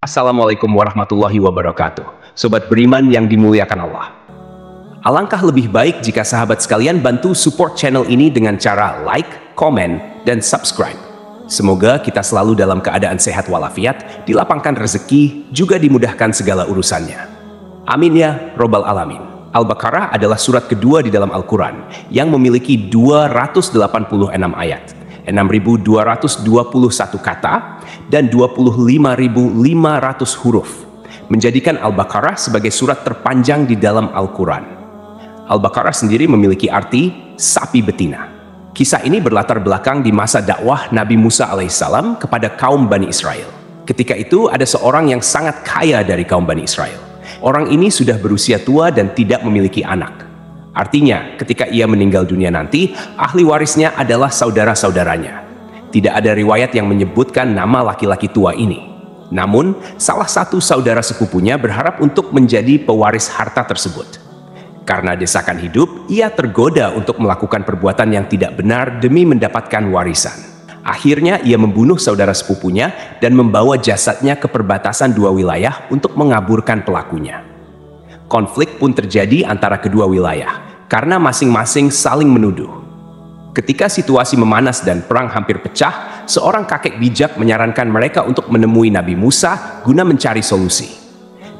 Assalamualaikum warahmatullahi wabarakatuh. Sobat beriman yang dimuliakan Allah. Alangkah lebih baik jika sahabat sekalian bantu support channel ini dengan cara like, komen, dan subscribe. Semoga kita selalu dalam keadaan sehat walafiat, dilapangkan rezeki, juga dimudahkan segala urusannya. Amin ya robbal alamin. Al-Baqarah adalah surat kedua di dalam Al-Quran yang memiliki 286 ayat, 6.221 kata, dan 25.500 huruf, menjadikan Al-Baqarah sebagai surat terpanjang di dalam Al-Quran. Al-Baqarah sendiri memiliki arti sapi betina. Kisah ini berlatar belakang di masa dakwah Nabi Musa alaihissalam kepada kaum Bani Israel. Ketika itu ada seorang yang sangat kaya dari kaum Bani Israel. Orang ini sudah berusia tua dan tidak memiliki anak. Artinya, ketika ia meninggal dunia nanti, ahli warisnya adalah saudara-saudaranya. Tidak ada riwayat yang menyebutkan nama laki-laki tua ini. Namun, salah satu saudara sepupunya berharap untuk menjadi pewaris harta tersebut. Karena desakan hidup, ia tergoda untuk melakukan perbuatan yang tidak benar demi mendapatkan warisan. Akhirnya, ia membunuh saudara sepupunya dan membawa jasadnya ke perbatasan dua wilayah untuk mengaburkan pelakunya. Konflik pun terjadi antara kedua wilayah, karena masing-masing saling menuduh. Ketika situasi memanas dan perang hampir pecah, seorang kakek bijak menyarankan mereka untuk menemui Nabi Musa guna mencari solusi.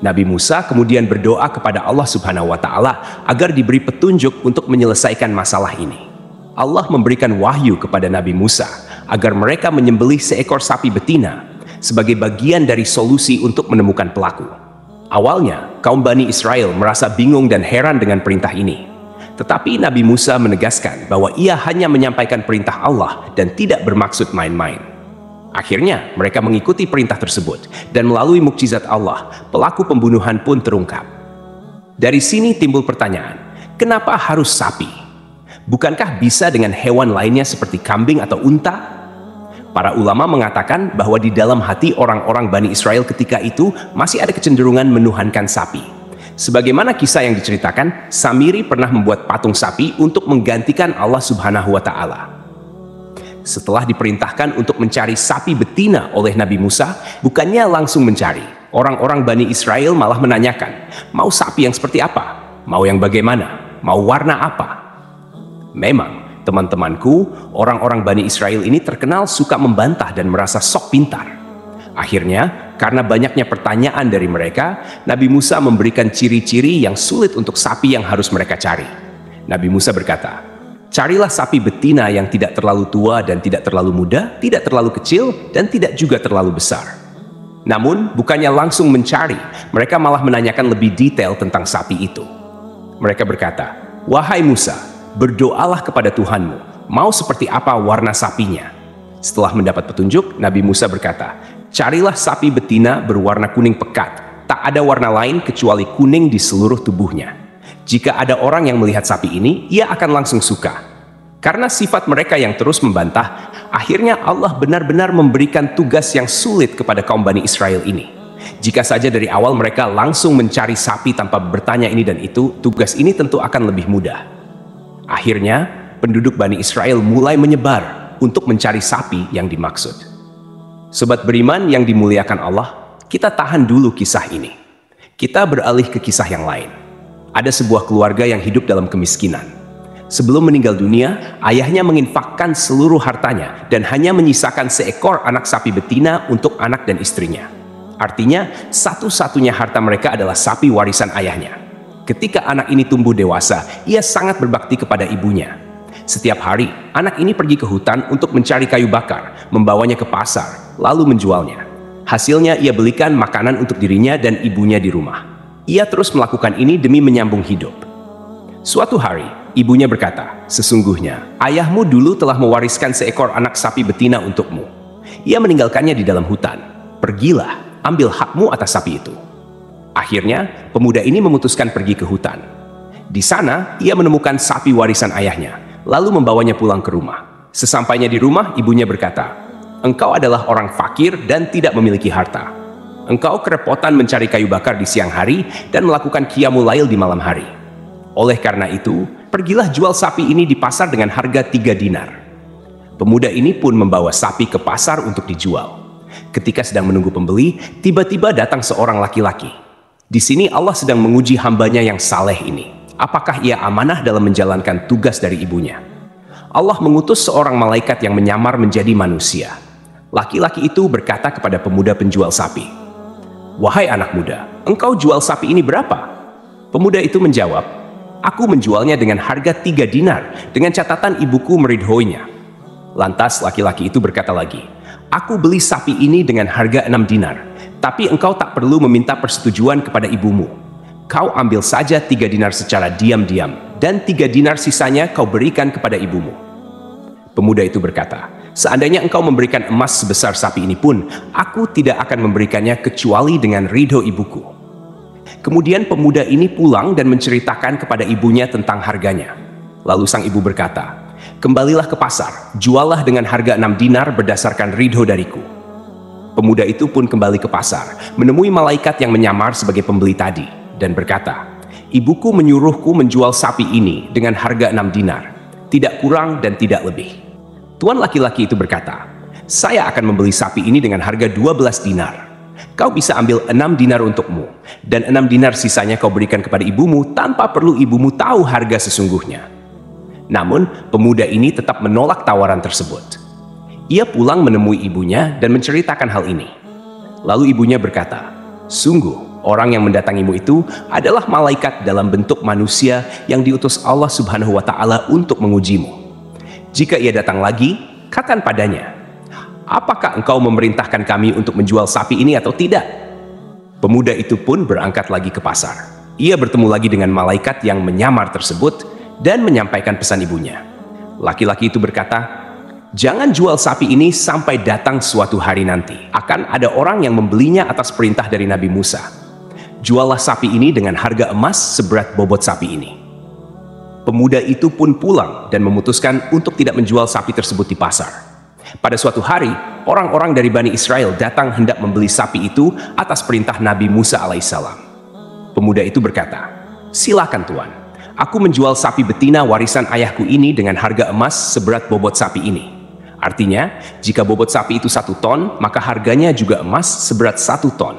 Nabi Musa kemudian berdoa kepada Allah Subhanahu wa Ta'ala agar diberi petunjuk untuk menyelesaikan masalah ini. Allah memberikan wahyu kepada Nabi Musa agar mereka menyembelih seekor sapi betina sebagai bagian dari solusi untuk menemukan pelaku. Awalnya, kaum Bani Israel merasa bingung dan heran dengan perintah ini. Tetapi Nabi Musa menegaskan bahwa ia hanya menyampaikan perintah Allah dan tidak bermaksud main-main. Akhirnya, mereka mengikuti perintah tersebut, dan melalui mukjizat Allah, pelaku pembunuhan pun terungkap. Dari sini timbul pertanyaan, kenapa harus sapi? Bukankah bisa dengan hewan lainnya seperti kambing atau unta? Para ulama mengatakan bahwa di dalam hati orang-orang Bani Israel ketika itu masih ada kecenderungan menuhankan sapi. Sebagaimana kisah yang diceritakan, Samiri pernah membuat patung sapi untuk menggantikan Allah Subhanahu wa Ta'ala. Setelah diperintahkan untuk mencari sapi betina oleh Nabi Musa, bukannya langsung mencari. Orang-orang Bani Israel malah menanyakan, mau sapi yang seperti apa? Mau yang bagaimana? Mau warna apa? Memang, teman-temanku, orang-orang Bani Israel ini terkenal suka membantah dan merasa sok pintar. Akhirnya, karena banyaknya pertanyaan dari mereka, Nabi Musa memberikan ciri-ciri yang sulit untuk sapi yang harus mereka cari. Nabi Musa berkata, carilah sapi betina yang tidak terlalu tua dan tidak terlalu muda, tidak terlalu kecil, dan tidak juga terlalu besar. Namun, bukannya langsung mencari, mereka malah menanyakan lebih detail tentang sapi itu. Mereka berkata, wahai Musa, berdoalah kepada Tuhanmu, mau seperti apa warna sapinya? Setelah mendapat petunjuk, Nabi Musa berkata, carilah sapi betina berwarna kuning pekat, tak ada warna lain kecuali kuning di seluruh tubuhnya. Jika ada orang yang melihat sapi ini, ia akan langsung suka. Karena sifat mereka yang terus membantah, akhirnya Allah benar-benar memberikan tugas yang sulit kepada kaum Bani Israel ini. Jika saja dari awal mereka langsung mencari sapi tanpa bertanya ini dan itu, tugas ini tentu akan lebih mudah. Akhirnya, penduduk Bani Israel mulai menyebar untuk mencari sapi yang dimaksud. Sobat beriman yang dimuliakan Allah, kita tahan dulu kisah ini. Kita beralih ke kisah yang lain. Ada sebuah keluarga yang hidup dalam kemiskinan. Sebelum meninggal dunia, ayahnya menginfakkan seluruh hartanya dan hanya menyisakan seekor anak sapi betina untuk anak dan istrinya. Artinya, satu-satunya harta mereka adalah sapi warisan ayahnya. Ketika anak ini tumbuh dewasa, ia sangat berbakti kepada ibunya. Setiap hari, anak ini pergi ke hutan untuk mencari kayu bakar, membawanya ke pasar, lalu menjualnya. Hasilnya ia belikan makanan untuk dirinya dan ibunya di rumah. Ia terus melakukan ini demi menyambung hidup. Suatu hari, ibunya berkata, sesungguhnya ayahmu dulu telah mewariskan seekor anak sapi betina untukmu. Ia meninggalkannya di dalam hutan. Pergilah, ambil hakmu atas sapi itu. Akhirnya, pemuda ini memutuskan pergi ke hutan. Di sana, ia menemukan sapi warisan ayahnya, lalu membawanya pulang ke rumah. Sesampainya di rumah, ibunya berkata, engkau adalah orang fakir dan tidak memiliki harta. Engkau kerepotan mencari kayu bakar di siang hari dan melakukan qiyamul lail di malam hari. Oleh karena itu, pergilah jual sapi ini di pasar dengan harga 3 dinar. Pemuda ini pun membawa sapi ke pasar untuk dijual. Ketika sedang menunggu pembeli, tiba-tiba datang seorang laki-laki. Di sini Allah sedang menguji hambanya yang saleh ini. Apakah ia amanah dalam menjalankan tugas dari ibunya? Allah mengutus seorang malaikat yang menyamar menjadi manusia. Laki-laki itu berkata kepada pemuda penjual sapi, "Wahai anak muda, engkau jual sapi ini berapa?" Pemuda itu menjawab, "Aku menjualnya dengan harga 3 dinar, dengan catatan ibuku meridhoinya." Lantas laki-laki itu berkata lagi, "Aku beli sapi ini dengan harga 6 dinar, tapi engkau tak perlu meminta persetujuan kepada ibumu. Kau ambil saja 3 dinar secara diam-diam, dan 3 dinar sisanya kau berikan kepada ibumu." Pemuda itu berkata, "Seandainya engkau memberikan emas sebesar sapi ini pun, aku tidak akan memberikannya kecuali dengan ridho ibuku." Kemudian pemuda ini pulang dan menceritakan kepada ibunya tentang harganya. Lalu sang ibu berkata, "Kembalilah ke pasar, jualah dengan harga 6 dinar berdasarkan ridho dariku." Pemuda itu pun kembali ke pasar, menemui malaikat yang menyamar sebagai pembeli tadi, dan berkata, "Ibuku menyuruhku menjual sapi ini dengan harga 6 dinar, tidak kurang dan tidak lebih." Tuan laki-laki itu berkata, "Saya akan membeli sapi ini dengan harga 12 dinar. Kau bisa ambil 6 dinar untukmu, dan 6 dinar sisanya kau berikan kepada ibumu tanpa perlu ibumu tahu harga sesungguhnya." Namun, pemuda ini tetap menolak tawaran tersebut. Ia pulang menemui ibunya dan menceritakan hal ini. Lalu ibunya berkata, "Sungguh, orang yang mendatangimu itu adalah malaikat dalam bentuk manusia yang diutus Allah Subhanahu wa Ta'ala untuk mengujimu. Jika ia datang lagi, katakan padanya, 'Apakah engkau memerintahkan kami untuk menjual sapi ini atau tidak?'" Pemuda itu pun berangkat lagi ke pasar. Ia bertemu lagi dengan malaikat yang menyamar tersebut dan menyampaikan pesan ibunya. Laki-laki itu berkata, "Jangan jual sapi ini sampai datang suatu hari nanti. Akan ada orang yang membelinya atas perintah dari Nabi Musa. Juallah sapi ini dengan harga emas seberat bobot sapi ini." Pemuda itu pun pulang dan memutuskan untuk tidak menjual sapi tersebut di pasar. Pada suatu hari, orang-orang dari Bani Israel datang hendak membeli sapi itu atas perintah Nabi Musa alaihissalam. Pemuda itu berkata, "Silakan Tuan, aku menjual sapi betina warisan ayahku ini dengan harga emas seberat bobot sapi ini." Artinya, jika bobot sapi itu 1 ton, maka harganya juga emas seberat 1 ton.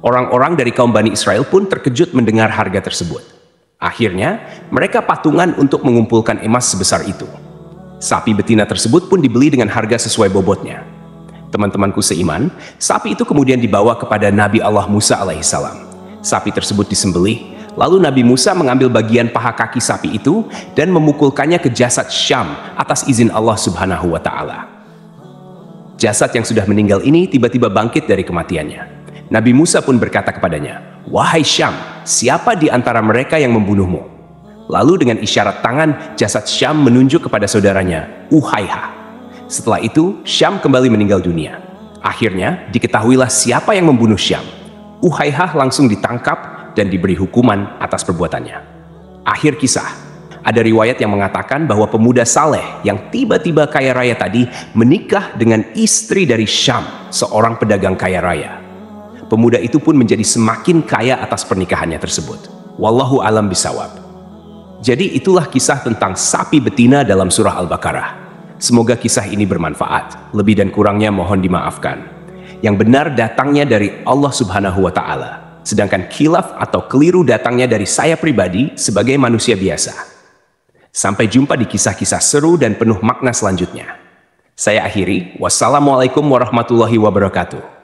Orang-orang dari kaum Bani Israel pun terkejut mendengar harga tersebut. Akhirnya, mereka patungan untuk mengumpulkan emas sebesar itu. Sapi betina tersebut pun dibeli dengan harga sesuai bobotnya. Teman-temanku seiman, sapi itu kemudian dibawa kepada Nabi Allah Musa alaihissalam. Sapi tersebut disembelih, lalu Nabi Musa mengambil bagian paha kaki sapi itu dan memukulkannya ke jasad Syam atas izin Allah Subhanahu wa Ta'ala. Jasad yang sudah meninggal ini tiba-tiba bangkit dari kematiannya. Nabi Musa pun berkata kepadanya, "Wahai Syam, siapa di antara mereka yang membunuhmu?" Lalu dengan isyarat tangan, jasad Syam menunjuk kepada saudaranya, Uhaiha. Setelah itu, Syam kembali meninggal dunia. Akhirnya, diketahuilah siapa yang membunuh Syam. Uhaiha langsung ditangkap dan diberi hukuman atas perbuatannya. Akhir kisah, ada riwayat yang mengatakan bahwa pemuda saleh yang tiba-tiba kaya raya tadi menikah dengan istri dari Syam, seorang pedagang kaya raya. Pemuda itu pun menjadi semakin kaya atas pernikahannya tersebut. Wallahu alam bisawab. Jadi itulah kisah tentang sapi betina dalam surah Al-Baqarah. Semoga kisah ini bermanfaat. Lebih dan kurangnya mohon dimaafkan. Yang benar datangnya dari Allah Subhanahu wa Ta'ala. Sedangkan khilaf atau keliru datangnya dari saya pribadi sebagai manusia biasa. Sampai jumpa di kisah-kisah seru dan penuh makna selanjutnya. Saya akhiri. Wassalamualaikum warahmatullahi wabarakatuh.